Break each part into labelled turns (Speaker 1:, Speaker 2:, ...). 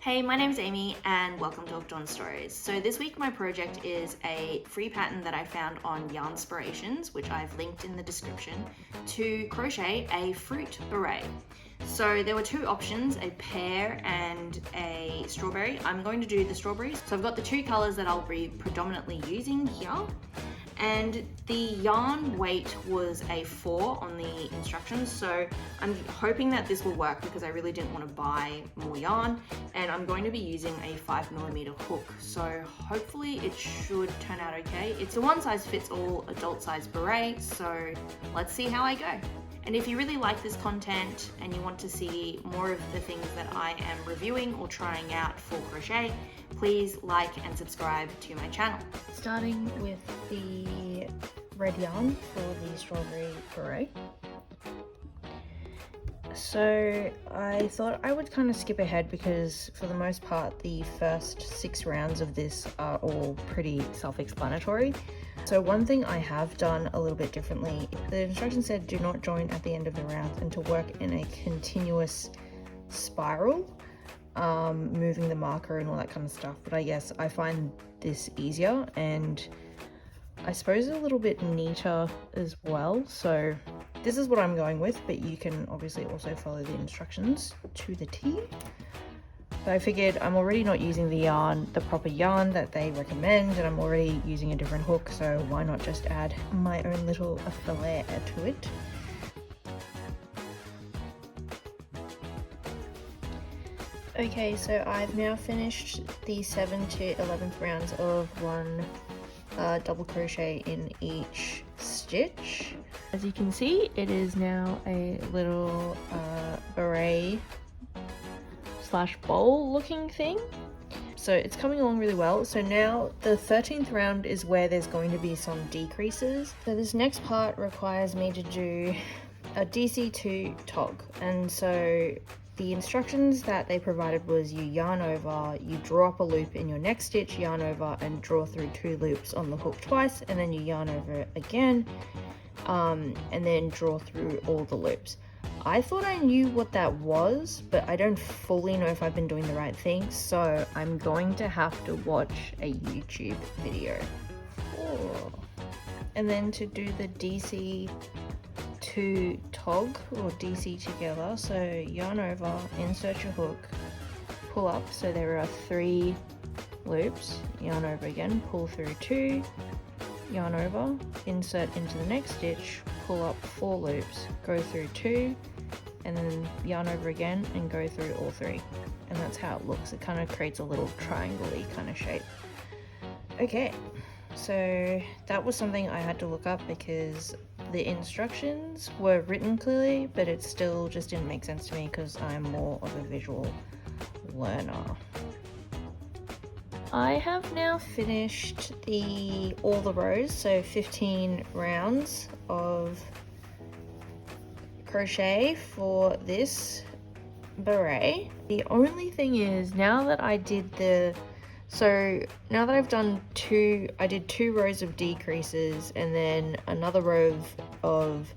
Speaker 1: Hey, my name's Amy and welcome to Hooked On Stories. So this week my project is a free pattern that I found on Yarnspirations, which I've linked in the description, to crochet a fruit beret. So there were two options, a pear and a strawberry. I'm going to do the strawberries. So I've got the two colors that I'll be predominantly using here. And the yarn weight was a 4 on the instructions, so I'm hoping that this will work because I really didn't want to buy more yarn, and I'm going to be using a 5mm hook, so hopefully it should turn out okay. It's a one size fits all adult size beret, so let's see how I go. And if you really like this content and you want to see more of the things that I am reviewing or trying out for crochet, please like and subscribe to my channel.
Speaker 2: Starting with the red yarn for the strawberry beret. So I thought I would kind of skip ahead because for the most part the first 6 rounds of this are all pretty self-explanatory. So one thing I have done a little bit differently, the instructions said do not join at the end of the round and to work in a continuous spiral, moving the marker and all that kind of stuff. But I guess I find this easier and I suppose a little bit neater as well. So this is what I'm going with, but you can obviously also follow the instructions to the T. But I figured I'm already not using the yarn, the proper yarn that they recommend, and I'm already using a different hook, so why not just add my own little flair to it. Okay, so I've now finished the 7th to 11th rounds of one double crochet in each stitch. As you can see, it is now a little beret slash bowl looking thing. So it's coming along really well. So now the 13th round is where there's going to be some decreases. So this next part requires me to do a DC2 tog, and so the instructions that they provided was you yarn over, you draw up a loop in your next stitch, yarn over and draw through 2 loops on the hook twice, and then you yarn over again, and then draw through all the loops. I thought I knew what that was, but I don't fully know if I've been doing the right thing, so I'm going to have to watch a YouTube video. Oh. And then to do the DC2 tog, or DC together, so yarn over, insert your hook, pull up, so there are 3 loops, yarn over again, pull through 2, yarn over, insert into the next stitch, pull up 4 loops, go through 2, and then yarn over again and go through all 3. And that's how it looks. It kind of creates a little triangle-y kind of shape. Okay, so that was something I had to look up because the instructions were written clearly, but it still just didn't make sense to me because I'm more of a visual learner. I have now finished all the rows, so 15 rounds of crochet for this beret. The only thing is, now that I've done I did 2 rows of decreases and then another row of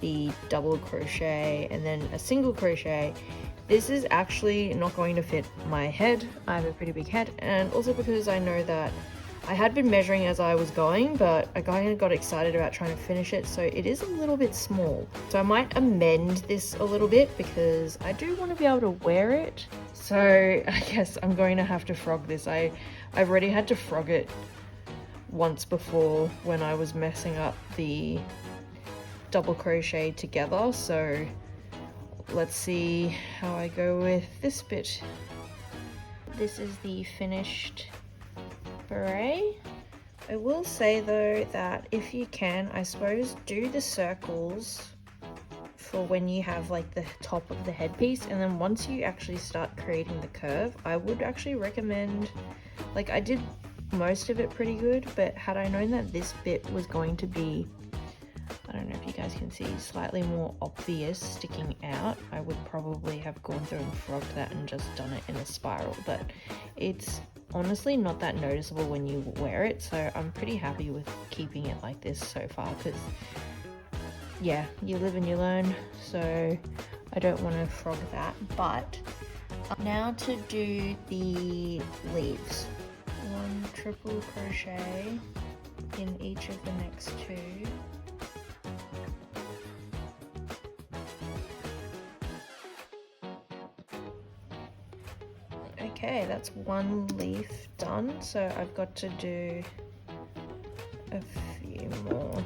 Speaker 2: the double crochet and then a single crochet. This is actually not going to fit my head. I have a pretty big head, and also because I know that I had been measuring as I was going, but I kind of got excited about trying to finish it, so it is a little bit small. So I might amend this a little bit because I do want to be able to wear it. So I guess I'm going to have to frog this. I've already had to frog it once before when I was messing up the double crochet together, so let's see how I go with this bit. This is the finished beret. I will say though that if you can, I suppose, do the circles for when you have like the top of the headpiece, and then once you actually start creating the curve, I would actually recommend, like I did most of it pretty good, but had I known that this bit was going to be, I don't know if you guys can see, slightly more obvious sticking out, I would probably have gone through and frogged that and just done it in a spiral, but it's honestly not that noticeable when you wear it, so I'm pretty happy with keeping it like this so far because yeah, you live and you learn, so I don't want to frog that. But Now to do the leaves. 1 triple crochet in each of the next 2. Okay, that's 1 leaf done, so I've got to do a few more.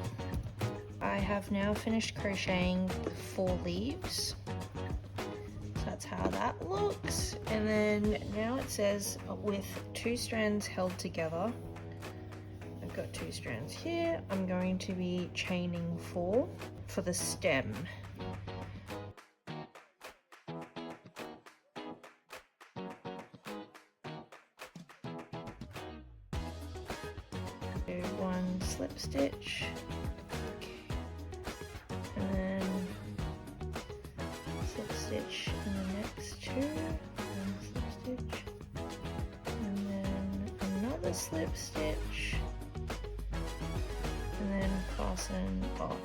Speaker 2: I have now finished crocheting 4 leaves. So that's how that looks. And then now it says with 2 strands held together. I've got 2 strands here. I'm going to be chaining 4 for the stem. Do 1 slip stitch, and then slip stitch in the next 2, 1 slip stitch, and then another slip stitch, and then fasten off.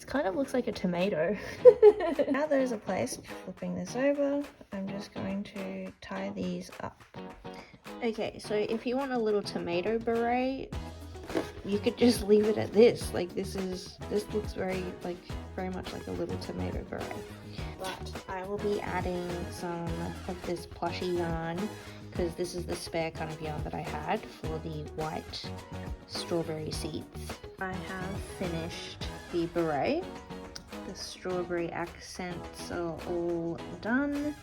Speaker 2: Kind of looks like a tomato. Now there's a place, flipping this over, I'm just going to tie these up. Okay, so if you want a little tomato beret, you could just leave it at this. Like this looks very much like a little tomato beret. But I will be adding some of this plushy yarn because this is the spare kind of yarn that I had for the white strawberry seeds. I have finished the beret. The strawberry accents are all done.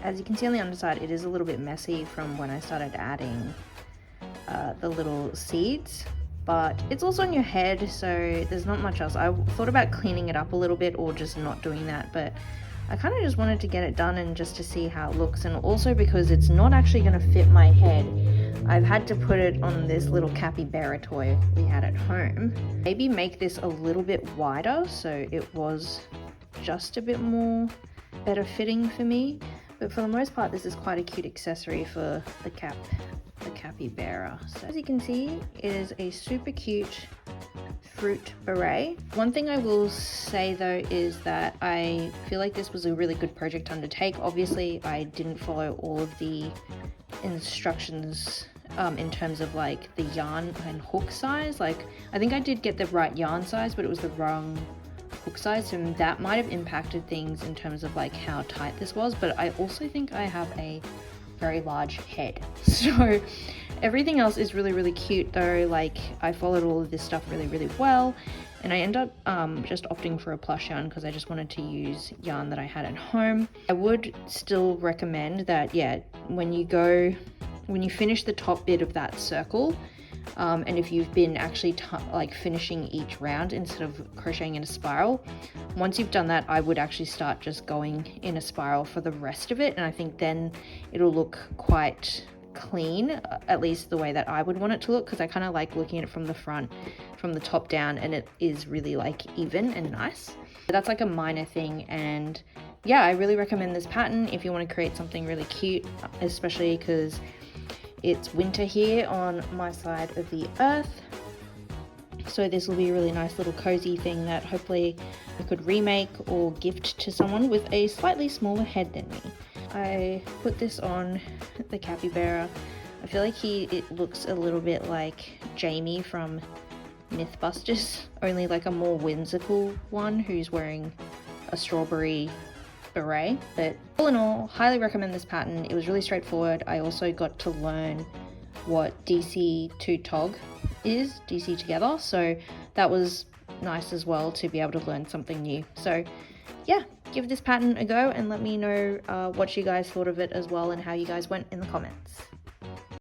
Speaker 2: As you can see on the underside, it is a little bit messy from when I started adding the little seeds, but it's also on your head, so there's not much else. I thought about cleaning it up a little bit or just not doing that, but I kind of just wanted to get it done and just to see how it looks, and also because it's not actually going to fit my head, I've had to put it on this little capybara toy we had at home. Maybe make this a little bit wider so it was just a bit more better fitting for me. But for the most part, this is quite a cute accessory for the capybara. So as you can see, it is a super cute fruit beret. One thing I will say though is that I feel like this was a really good project to undertake. Obviously, I didn't follow all of the instructions in terms of like the yarn and hook size. Like I think I did get the right yarn size, but it was the wrong hook size, and that might have impacted things in terms of like how tight this was. But I also think I have a very large head, so everything else is really cute though. Like I followed all of this stuff really well, and I end up just opting for a plush yarn because I just wanted to use yarn that I had at home. I would still recommend that, yeah, when you finish the top bit of that circle, and if you've been actually like finishing each round instead of crocheting in a spiral, once you've done that, I would actually start just going in a spiral for the rest of it, and I think then it'll look quite clean, at least the way that I would want it to look, because I kind of like looking at it from the front, from the top down, and it is really like even and nice. But that's like a minor thing, and yeah, I really recommend this pattern if you want to create something really cute, especially because it's winter here on my side of the earth. So this will be a really nice little cozy thing that hopefully I could remake or gift to someone with a slightly smaller head than me. I put this on the capybara. I feel like it looks a little bit like Jamie from Mythbusters, only like a more whimsical one who's wearing a strawberry beret. But all in all, highly recommend this pattern. It was really straightforward. I also got to learn what DC to tog is, DC together, so that was nice as well to be able to learn something new. So yeah, give this pattern a go and let me know what you guys thought of it as well and how you guys went in the comments.